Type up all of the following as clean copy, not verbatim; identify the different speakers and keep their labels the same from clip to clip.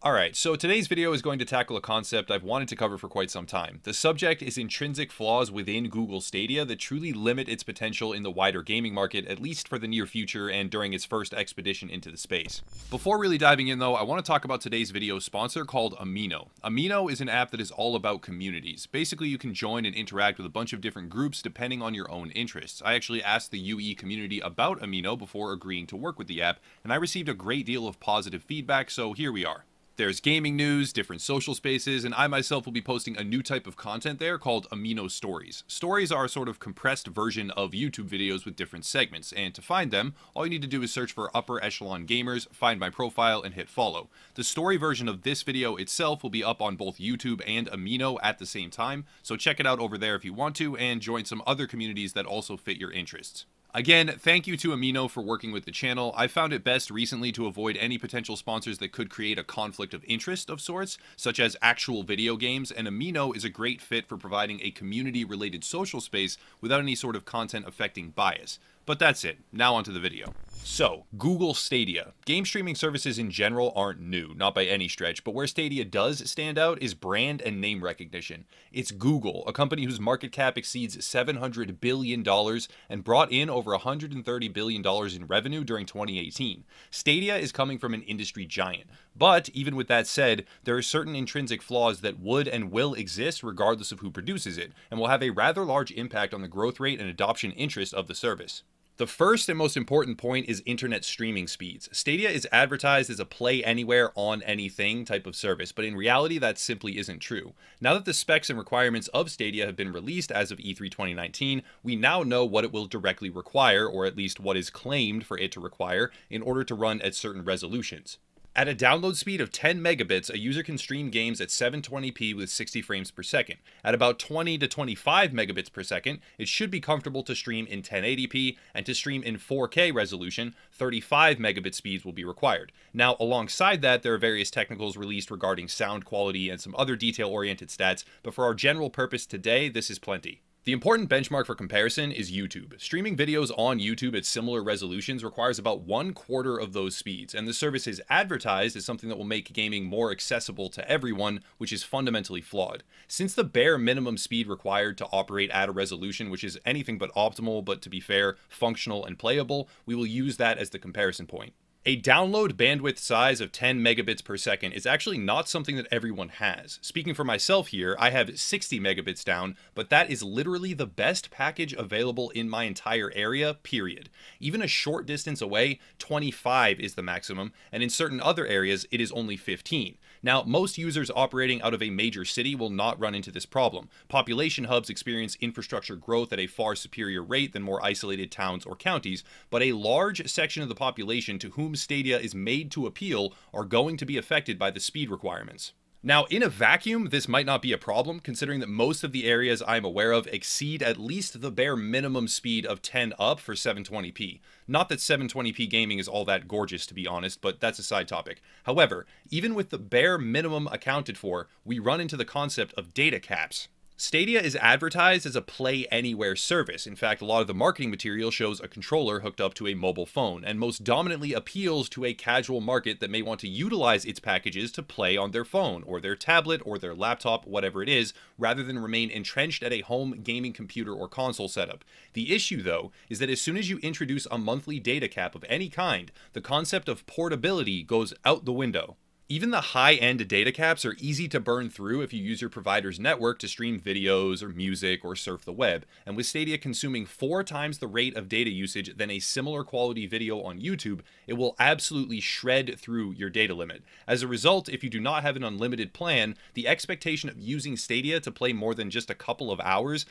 Speaker 1: Alright, so today's video is going to tackle a concept I've wanted to cover for quite some time. The subject is intrinsic flaws within Google Stadia that truly limit its potential in the wider gaming market, at least for the near future and during its first expedition into the space. Before really diving in though, I want to talk about today's video sponsor called Amino. Amino is an app that is all about communities. Basically, you can join and interact with a bunch of different groups depending on your own interests. I actually asked the UE community about Amino before agreeing to work with the app, and I received a great deal of positive feedback, so here we are. There's gaming news, different social spaces, and I myself will be posting a new type of content there called Amino Stories. Stories are a sort of compressed version of YouTube videos with different segments, and to find them, all you need to do is search for Upper Echelon Gamers, find my profile, and hit follow. The story version of this video itself will be up on both YouTube and Amino at the same time, so check it out over there if you want to, and join some other communities that also fit your interests. Again, thank you to Amino for working with the channel. I found it best recently to avoid any potential sponsors that could create a conflict of interest of sorts, such as actual video games, and Amino is a great fit for providing a community-related social space without any sort of content-affecting bias. But that's it. Now onto the video. So, Google Stadia. Game streaming services in general aren't new, not by any stretch, but where Stadia does stand out is brand and name recognition. It's Google, a company whose market cap exceeds $700 billion and brought in over $130 billion in revenue during 2018. Stadia is coming from an industry giant. But, even with that said, there are certain intrinsic flaws that would and will exist regardless of who produces it, and will have a rather large impact on the growth rate and adoption interest of the service. The first and most important point is internet streaming speeds. Stadia is advertised as a play anywhere on anything type of service, but in reality that simply isn't true. Now that the specs and requirements of Stadia have been released as of E3 2019, we now know what it will directly require, or at least what is claimed for it to require, in order to run at certain resolutions. At a download speed of 10 megabits, a user can stream games at 720p with 60 frames per second. At about 20 to 25 megabits per second, it should be comfortable to stream in 1080p, and to stream in 4K resolution, 35 megabit speeds will be required. Now, alongside that, there are various technicals released regarding sound quality and some other detail-oriented stats, but for our general purpose today, this is plenty. The important benchmark for comparison is YouTube. Streaming videos on YouTube at similar resolutions requires about 1/4 of those speeds, and the service is advertised as something that will make gaming more accessible to everyone, which is fundamentally flawed. Since the bare minimum speed required to operate at a resolution which is anything but optimal, but to be fair, functional and playable, we will use that as the comparison point. A download bandwidth size of 10 megabits per second is actually not something that everyone has. Speaking for myself here, I have 60 megabits down, but that is literally the best package available in my entire area, period. Even a short distance away, 25 is the maximum, and in certain other areas, it is only 15. Now, most users operating out of a major city will not run into this problem. Population hubs experience infrastructure growth at a far superior rate than more isolated towns or counties, but a large section of the population to whom Stadia is made to appeal are going to be affected by the speed requirements. Now, in a vacuum, this might not be a problem, considering that most of the areas I'm aware of exceed at least the bare minimum speed of 10 up for 720p. Not that 720p gaming is all that gorgeous, to be honest, but that's a side topic. However, even with the bare minimum accounted for, we run into the concept of data caps. Stadia is advertised as a play anywhere service. In fact, a lot of the marketing material shows a controller hooked up to a mobile phone, and most dominantly appeals to a casual market that may want to utilize its packages to play on their phone, or their tablet, or their laptop, whatever it is, rather than remain entrenched at a home gaming computer or console setup. The issue, though, is that as soon as you introduce a monthly data cap of any kind, the concept of portability goes out the window. Even the high-end data caps are easy to burn through if you use your provider's network to stream videos or music or surf the web, and with Stadia consuming 4 times the rate of data usage than a similar quality video on YouTube, it will absolutely shred through your data limit. As a result, if you do not have an unlimited plan, the expectation of using Stadia to play more than just a couple of hours,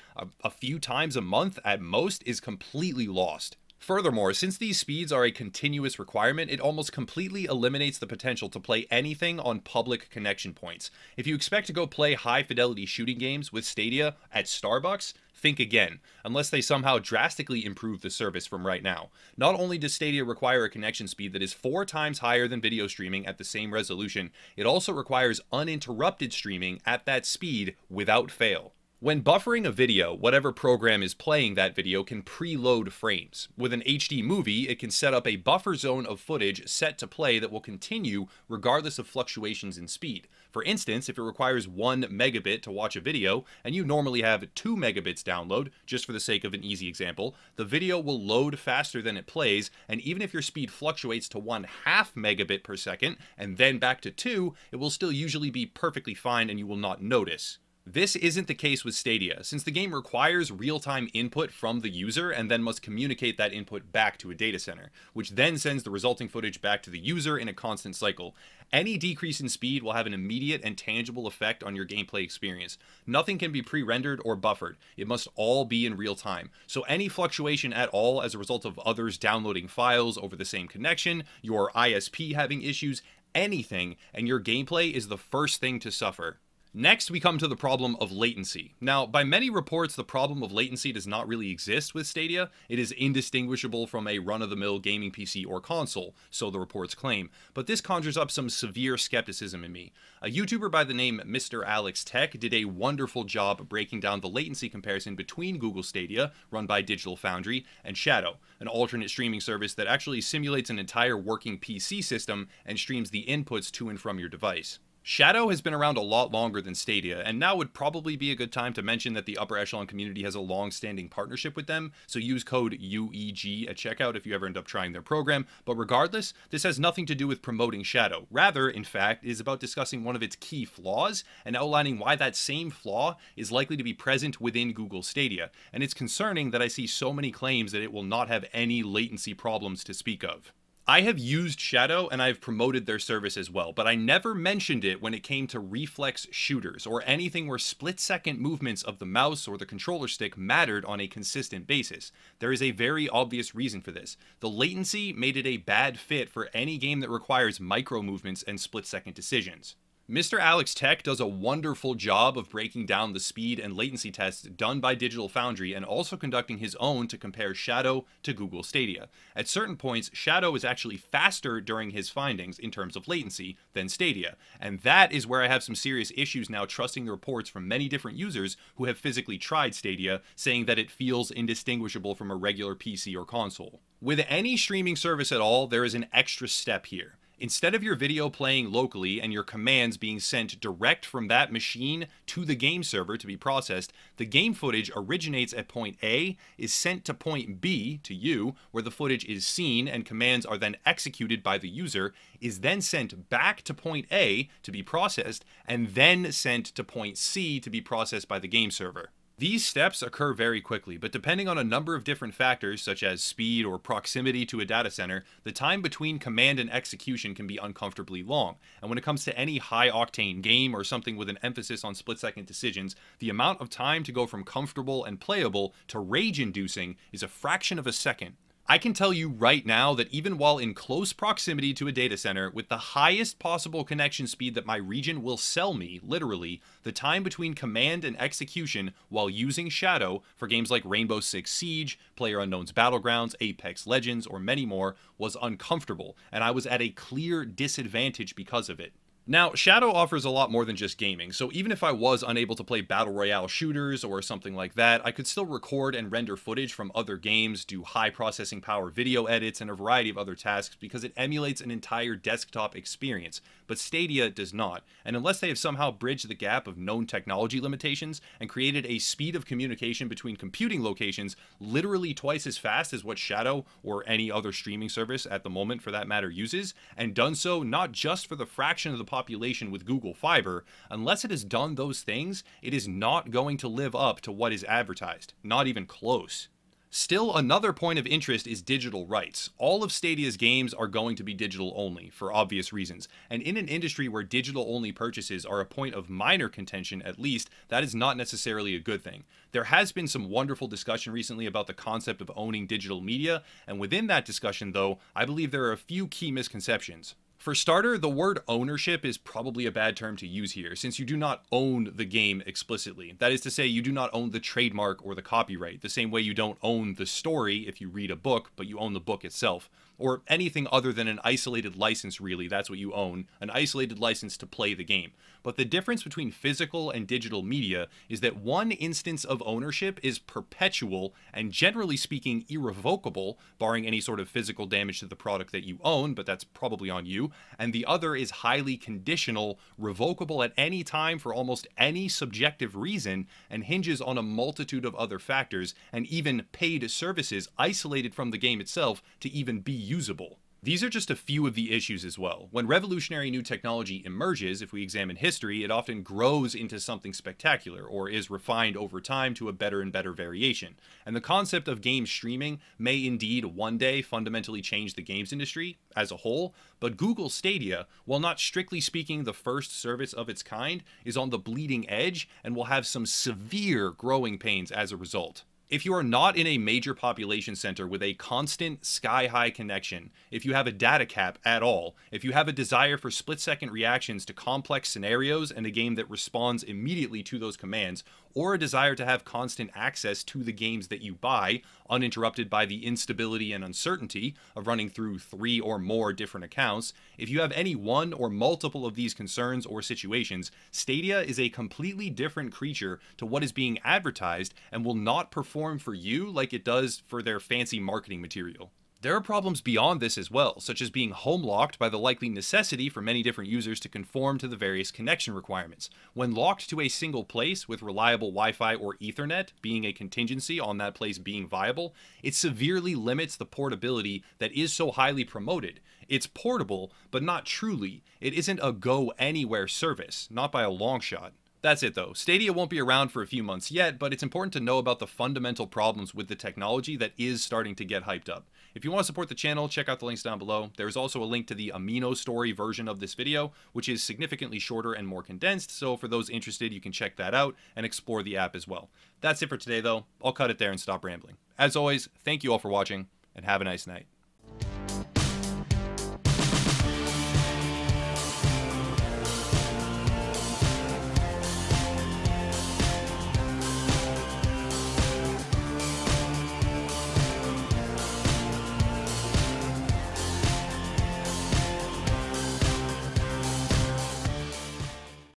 Speaker 1: a few times a month at most, is completely lost. Furthermore, since these speeds are a continuous requirement, it almost completely eliminates the potential to play anything on public connection points. If you expect to go play high-fidelity shooting games with Stadia at Starbucks, think again, unless they somehow drastically improve the service from right now. Not only does Stadia require a connection speed that is 4 times higher than video streaming at the same resolution, it also requires uninterrupted streaming at that speed without fail. When buffering a video, whatever program is playing that video can preload frames. With an HD movie, it can set up a buffer zone of footage set to play that will continue regardless of fluctuations in speed. For instance, if it requires 1 megabit to watch a video, and you normally have 2 megabits download, just for the sake of an easy example, the video will load faster than it plays, and even if your speed fluctuates to 1/2 megabit per second, and then back to 2, it will still usually be perfectly fine and you will not notice. This isn't the case with Stadia, since the game requires real-time input from the user and then must communicate that input back to a data center, which then sends the resulting footage back to the user in a constant cycle. Any decrease in speed will have an immediate and tangible effect on your gameplay experience. Nothing can be pre-rendered or buffered. It must all be in real time. So any fluctuation at all as a result of others downloading files over the same connection, your ISP having issues, anything, and your gameplay is the first thing to suffer. Next, we come to the problem of latency. Now, by many reports, the problem of latency does not really exist with Stadia. It is indistinguishable from a run-of-the-mill gaming PC or console, so the reports claim. But this conjures up some severe skepticism in me. A YouTuber by the name Mr. Alex Tech did a wonderful job breaking down the latency comparison between Google Stadia, run by Digital Foundry, and Shadow, an alternate streaming service that actually simulates an entire working PC system and streams the inputs to and from your device. Shadow has been around a lot longer than Stadia, and now would probably be a good time to mention that the Upper Echelon community has a long-standing partnership with them, so use code UEG at checkout if you ever end up trying their program. But regardless, this has nothing to do with promoting Shadow. Rather, in fact, it is about discussing one of its key flaws and outlining why that same flaw is likely to be present within Google Stadia. And it's concerning that I see so many claims that it will not have any latency problems to speak of. I have used Shadow and I've promoted their service as well, but I never mentioned it when it came to reflex shooters or anything where split-second movements of the mouse or the controller stick mattered on a consistent basis. There is a very obvious reason for this. The latency made it a bad fit for any game that requires micro movements and split-second decisions. Mr. Alex Tech does a wonderful job of breaking down the speed and latency tests done by Digital Foundry and also conducting his own to compare Shadow to Google Stadia. At certain points, Shadow is actually faster during his findings in terms of latency than Stadia, and that is where I have some serious issues now trusting the reports from many different users who have physically tried Stadia, saying that it feels indistinguishable from a regular PC or console. With any streaming service at all, there is an extra step here. Instead of your video playing locally and your commands being sent direct from that machine to the game server to be processed, the game footage originates at point A, is sent to point B, to you, where the footage is seen and commands are then executed by the user, is then sent back to point A to be processed, and then sent to point C to be processed by the game server. These steps occur very quickly, but depending on a number of different factors such as speed or proximity to a data center, the time between command and execution can be uncomfortably long. And when it comes to any high-octane game or something with an emphasis on split-second decisions, the amount of time to go from comfortable and playable to rage-inducing is a fraction of a second. I can tell you right now that even while in close proximity to a data center with the highest possible connection speed that my region will sell me, literally, the time between command and execution while using Shadow for games like Rainbow Six Siege, PlayerUnknown's Battlegrounds, Apex Legends, or many more was uncomfortable, and I was at a clear disadvantage because of it. Now, Shadow offers a lot more than just gaming, so even if I was unable to play Battle Royale shooters or something like that, I could still record and render footage from other games, do high processing power video edits, and a variety of other tasks because it emulates an entire desktop experience. But Stadia does not, and unless they have somehow bridged the gap of known technology limitations and created a speed of communication between computing locations literally twice as fast as what Shadow or any other streaming service at the moment for that matter uses, and done so not just for the fraction of the population with Google Fiber, unless it has done those things, it is not going to live up to what is advertised. Not even close. Still, another point of interest is digital rights. All of Stadia's games are going to be digital only, for obvious reasons, and in an industry where digital-only purchases are a point of minor contention at least, that is not necessarily a good thing. There has been some wonderful discussion recently about the concept of owning digital media, and within that discussion though, I believe there are a few key misconceptions. For starter, the word ownership is probably a bad term to use here, since you do not own the game explicitly. That is to say, you do not own the trademark or the copyright, the same way you don't own the story if you read a book, but you own the book itself. or anything other than an isolated license really, that's what you own, an isolated license to play the game. But the difference between physical and digital media is that one instance of ownership is perpetual and generally speaking irrevocable, barring any sort of physical damage to the product that you own, but that's probably on you, and the other is highly conditional, revocable at any time for almost any subjective reason, and hinges on a multitude of other factors, and even paid services isolated from the game itself to even be usable. These are just a few of the issues as well. When revolutionary new technology emerges, if we examine history, it often grows into something spectacular, or is refined over time to a better and better variation. And the concept of game streaming may indeed one day fundamentally change the games industry as a whole, but Google Stadia, while not strictly speaking the first service of its kind, is on the bleeding edge and will have some severe growing pains as a result. If you are not in a major population center with a constant sky-high connection, if you have a data cap at all, if you have a desire for split-second reactions to complex scenarios and a game that responds immediately to those commands, or a desire to have constant access to the games that you buy, uninterrupted by the instability and uncertainty of running through 3 or more different accounts, if you have any one or multiple of these concerns or situations, Stadia is a completely different creature to what is being advertised and will not perform for you like it does for their fancy marketing material. There are problems beyond this as well, such as being home locked by the likely necessity for many different users to conform to the various connection requirements. When locked to a single place with reliable Wi-Fi or Ethernet being a contingency on that place being viable, it severely limits the portability that is so highly promoted. It's portable, but not truly. It isn't a go-anywhere service, not by a long shot. That's it though. Stadia won't be around for a few months yet, but it's important to know about the fundamental problems with the technology that is starting to get hyped up. If you want to support the channel, check out the links down below. There's also a link to the Amino Story version of this video, which is significantly shorter and more condensed, so for those interested, you can check that out and explore the app as well. That's it for today though. I'll cut it there and stop rambling. As always, thank you all for watching, and have a nice night.